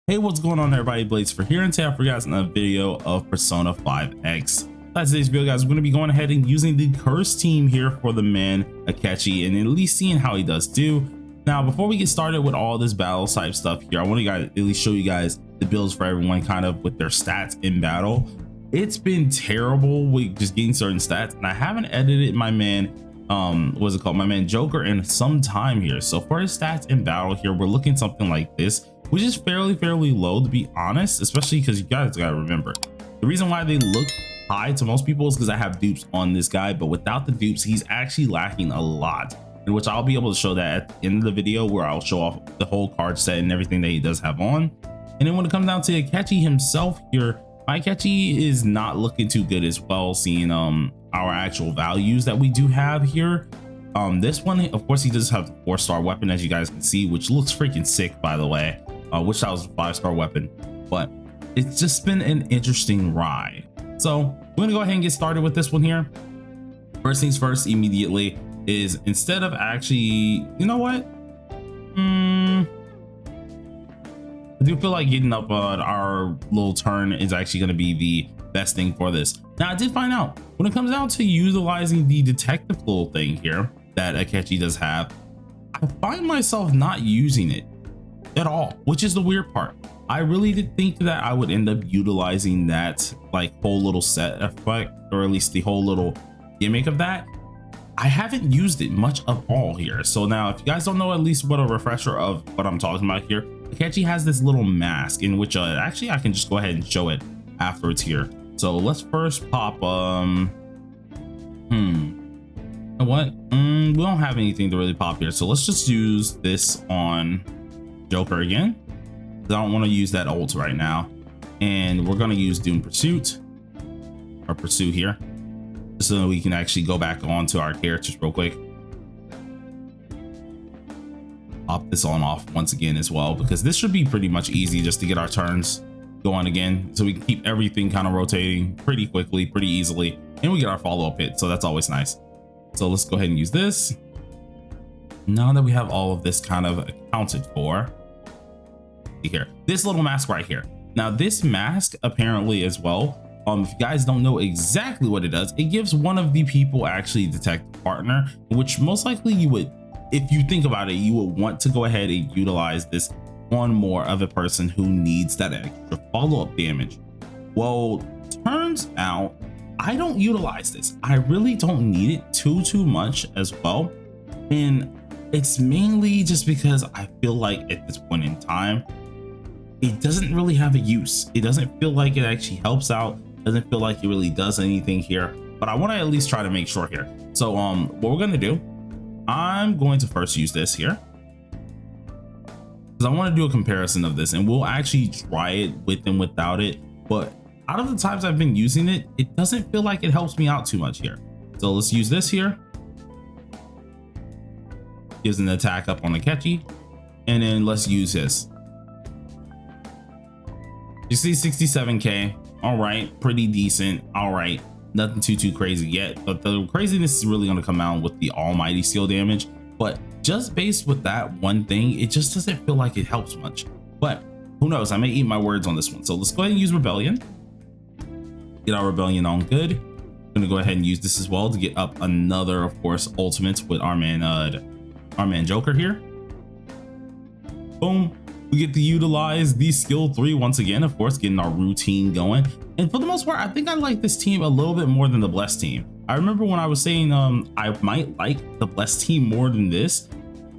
Hey, what's going on everybody? Blades for here, and today for you guys another video of Persona 5X. That's today's video, guys. We're going to be going ahead and using the curse team here for the man Akechi and at least seeing how he does do. Now, before we get started with all this battle type stuff here, I want to at least show you guys the builds for everyone kind of with their stats in battle. It's been terrible with just getting certain stats, and I haven't edited my man what's it called, my man Joker in some time here. So for his stats in battle here, we're looking something like this, which is fairly low, to be honest, especially because you guys gotta remember the reason why they look high to most people is because I have dupes on this guy, but without the dupes he's actually lacking a lot, in which I'll be able to show that at the end of the video, where I'll show off the whole card set and everything that he does have on. And then when it comes down to Akechi himself here, my Akechi is not looking too good as well, seeing our actual values that we do have here. This one, of course, he does have the 4-star weapon, as you guys can see, which looks freaking sick, by the way. Wish that was a 5-star weapon, but it's just been an interesting ride. So we're gonna go ahead and get started with this one here. First things first, immediately, is instead of actually, you know what? I do feel like getting up on our little turn is actually going to be the best thing for this. Now, I did find out when it comes down to utilizing the detective little thing here that Akechi does have, I find myself not using it at all, which is the weird part. I really did think that I would end up utilizing that like whole little set effect, or at least the whole little gimmick of that. I haven't used it much of all here. So now, if you guys don't know at least what a refresher of what I'm talking about here, Akechi has this little mask in which actually I can just go ahead and show it afterwards here. So let's first pop you know what, we don't have anything to really pop here, so let's just use this on Joker again. I don't want to use that ult right now, and we're going to use Doom Pursuit or Pursue here so that we can actually go back on to our characters real quick. Pop this on off once again as well, because this should be pretty much easy just to get our turns going again, so we can keep everything kind of rotating pretty quickly, pretty easily, and we get our follow-up hit, so that's always nice. So let's go ahead and use this. Now that we have all of this kind of accounted for, here, this little mask right here. Now this mask apparently as well, if you guys don't know exactly what it does, it gives one of the people actually detect partner, which most likely you would, if you think about it, you would want to go ahead and utilize this on more of a person who needs that extra follow-up damage. Well, turns out I don't utilize this. I really don't need it too much as well, and it's mainly just because I feel like at this point in time it doesn't really have a use. It doesn't feel like it actually helps out, doesn't feel like it really does anything here, but I want to at least try to make sure here. So what we're going to do, I'm going to first use this here because I want to do a comparison of this, and we'll actually try it with and without it, but out of the times I've been using it, it doesn't feel like it helps me out too much here. So let's use this here. Gives an attack up on Akechi, and then let's use this. You see 67k, all right, pretty decent, all right, nothing too crazy yet, but the craziness is really going to come out with the almighty seal damage. But just based with that one thing, it just doesn't feel like it helps much, but who knows, I may eat my words on this one. So let's go ahead and use Rebellion, get our Rebellion on good. I'm gonna go ahead and use this as well to get up another, of course, ultimates with our man Joker here. Boom. We get to utilize the skill 3 once again, of course, getting our routine going. And for the most part, I think I like this team a little bit more than the Blessed team. I remember when I was saying I might like the Blessed team more than this.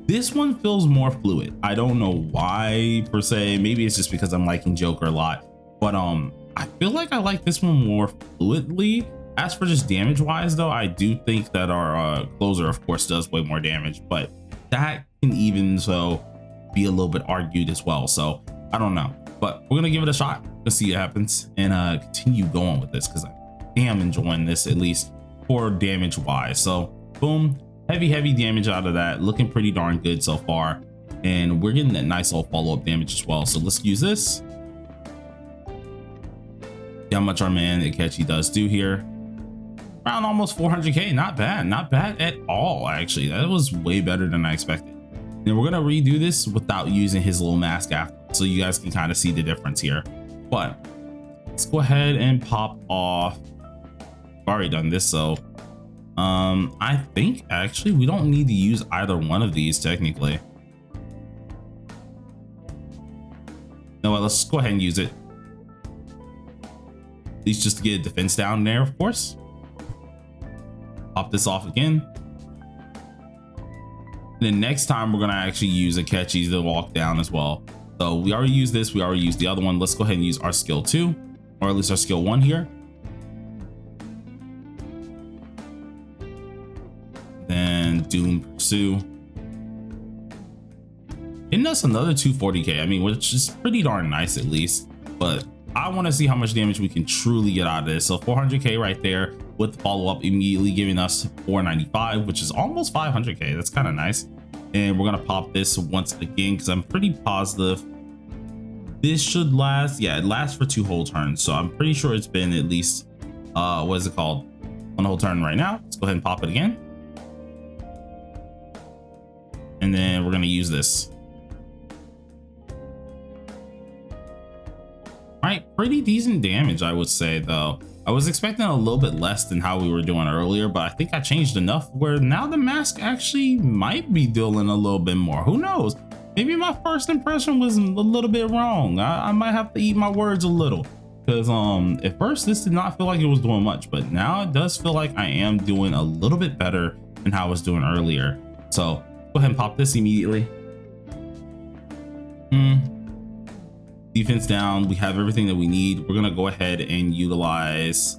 This one feels more fluid. I don't know why per se. Maybe it's just because I'm liking Joker a lot, but I feel like I like this one more fluidly. As for just damage wise though, I do think that our closer of course does way more damage, but that can even so be a little bit argued as well. So I don't know, but we're gonna give it a shot. Let's see what happens and continue going with this, because I am enjoying this, at least for damage wise. So boom, heavy damage out of that, looking pretty darn good so far, and we're getting that nice little follow-up damage as well. So let's use this. See how much our man Akechi does do here. Around almost 400k. Not bad at all. Actually, that was way better than I expected. And we're gonna redo this without using his little mask afterwards. so you guys can kind of see the difference here. But let's go ahead and pop off. I've already done this, so I think actually we don't need to use either one of these technically. No, let's go ahead and use it. At least just to get a defense down there, of course. Pop this off again. And then next time we're gonna actually use Akechi to walk down as well. So we already used this, we already used the other one. Let's go ahead and use our skill 2, or at least our skill 1 here. Then Doom Pursue. Getting us another 240k, I mean, which is pretty darn nice at least. But I want to see how much damage we can truly get out of this. So 400k right there, with the follow-up immediately giving us 495, which is almost 500k. That's kind of nice. And we're gonna pop this once again because I'm pretty positive this should last. Yeah, it lasts for 2 whole turns, so I'm pretty sure it's been at least what is it called, 1 whole turn right now. Let's go ahead and pop it again, and then we're gonna use this. All right, pretty decent damage, I would say, though. I was expecting a little bit less than how we were doing earlier, but I think I changed enough where now the mask actually might be dealing a little bit more. Who knows? Maybe my first impression was a little bit wrong. I might have to eat my words a little, because at first this did not feel like it was doing much, but now it does feel like I am doing a little bit better than how I was doing earlier. So go ahead and pop this immediately. Defense down, we have everything that we need. We're gonna go ahead and utilize,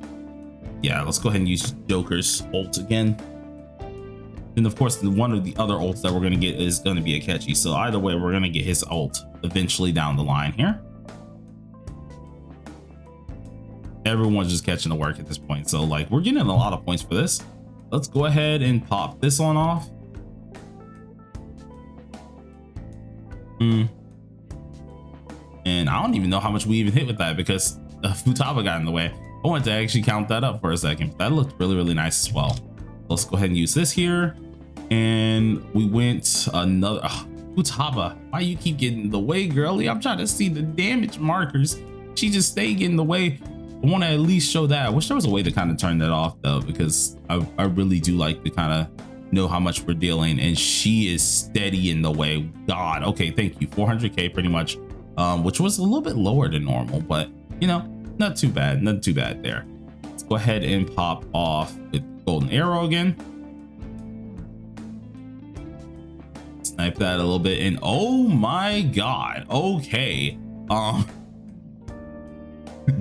yeah, let's go ahead and use Joker's ult again. And of course, one of the other ults that we're gonna get is gonna be Akechi. So either way, we're gonna get his ult eventually down the line here. Everyone's just catching the work at this point. So like, we're getting a lot of points for this. Let's go ahead and pop this one off. And I don't even know how much we even hit with that because Futaba got in the way. I wanted to actually count that up for a second. That looked really, really nice as well. Let's go ahead and use this here. And we went another, Futaba, why you keep getting in the way, girly? I'm trying to see the damage markers. She just stay getting in the way. I want to at least show that. I wish there was a way to kind of turn that off though, because I really do like to kind of know how much we're dealing, and she is steady in the way. God, okay, thank you. 400k pretty much. Which was a little bit lower than normal, but you know, not too bad, not too bad there. Let's go ahead and pop off with golden arrow again. Snipe that a little bit, and oh my god, okay,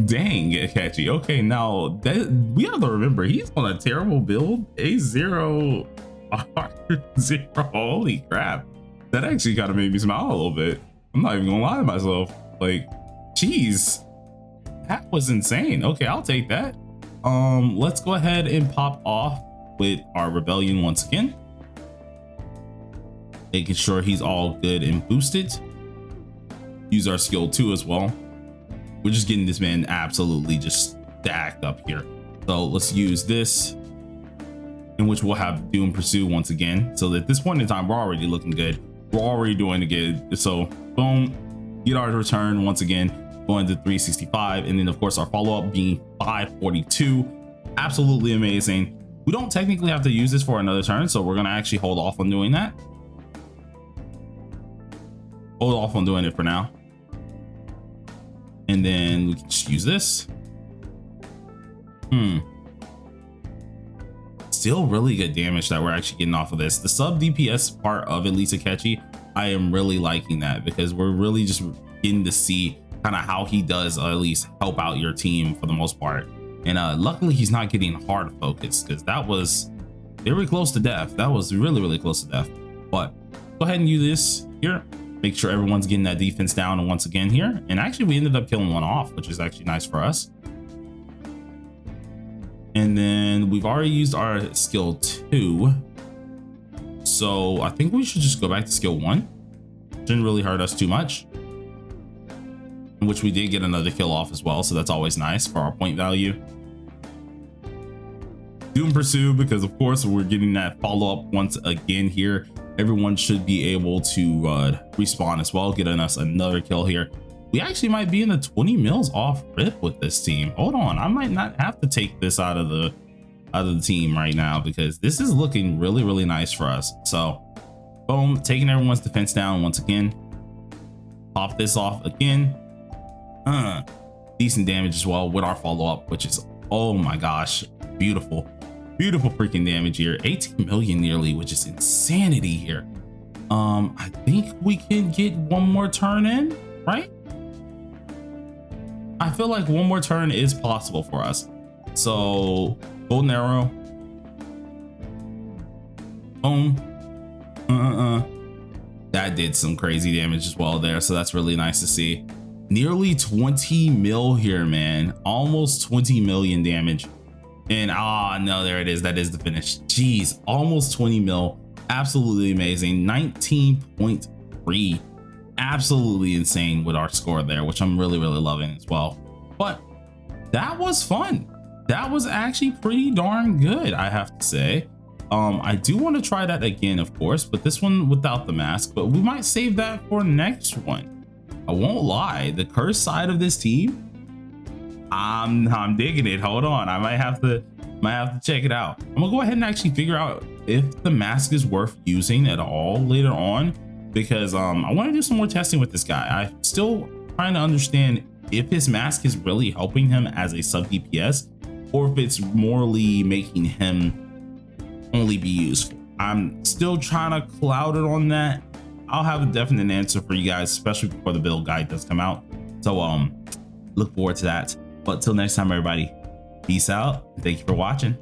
dang, Akechi. Okay, now that we have to remember, he's on a terrible build, A0 R0. Holy crap, that actually kind of made me smile a little bit. I'm not even gonna lie to myself. Like, geez, that was insane. Okay, I'll take that. Let's go ahead and pop off with our rebellion once again, making sure he's all good and boosted. Use our skill 2 as well. We're just getting this man absolutely just stacked up here. So let's use this, in which we'll have Doom Pursue once again. So at this point in time, we're already looking good. We're already doing it good. So boom, get our return once again, going to 365, and then of course our follow-up being 542. Absolutely amazing. We don't technically have to use this for another turn, so we're gonna actually hold off on doing that. Hold off on doing it for now, and then we can just use this. Still really good damage that we're actually getting off of this. The sub DPS part of at least Akechi, I am really liking that, because we're really just getting to see kind of how he does at least help out your team for the most part. And luckily he's not getting hard focused, because that was very close to death. That was really, really close to death. But go ahead and use this here. Make sure everyone's getting that defense down, and once again here. And actually we ended up killing one off, which is actually nice for us. And then we've already used our skill 2. So I think we should just go back to skill 1. Shouldn't really hurt us too much. In which we did get another kill off as well, so that's always nice for our point value. Doom Pursue, because of course we're getting that follow-up once again here. everyone should be able to respawn as well, getting us another kill here. We actually might be in the 20 mils off rip with this team. Hold on, I might not have to take this out of the team right now, because this is looking really nice for us. So boom, taking everyone's defense down once again. Pop this off again. Decent damage as well with our follow-up, which is, oh my gosh, beautiful freaking damage here. 18 million nearly, which is insanity here. I think we can get one more turn in, right? I feel like one more turn is possible for us. So golden arrow, boom. That did some crazy damage as well there, so that's really nice to see. Nearly 20 mil here, man. Almost 20 million damage. And no, there it is. That is the finish. Jeez, almost 20 mil. Absolutely amazing. 19.3. Absolutely insane with our score there, which I'm really loving as well. But that was fun. That was actually pretty darn good, I have to say. I do want to try that again, of course, but this one without the mask. But we might save that for next one. I won't lie, the curse side of this team, I'm digging it. Hold on, I might have to check it out. I'm gonna go ahead and actually figure out if the mask is worth using at all later on, because I want to do some more testing with this guy. I'm still trying to understand if his mask is really helping him as a sub DPS, or if it's morely making him only be useful. I'm still trying to cloud it on that. I'll have a definite answer for you guys, especially before the build guide does come out. So look forward to that. But till next time, everybody, peace out. Thank you for watching.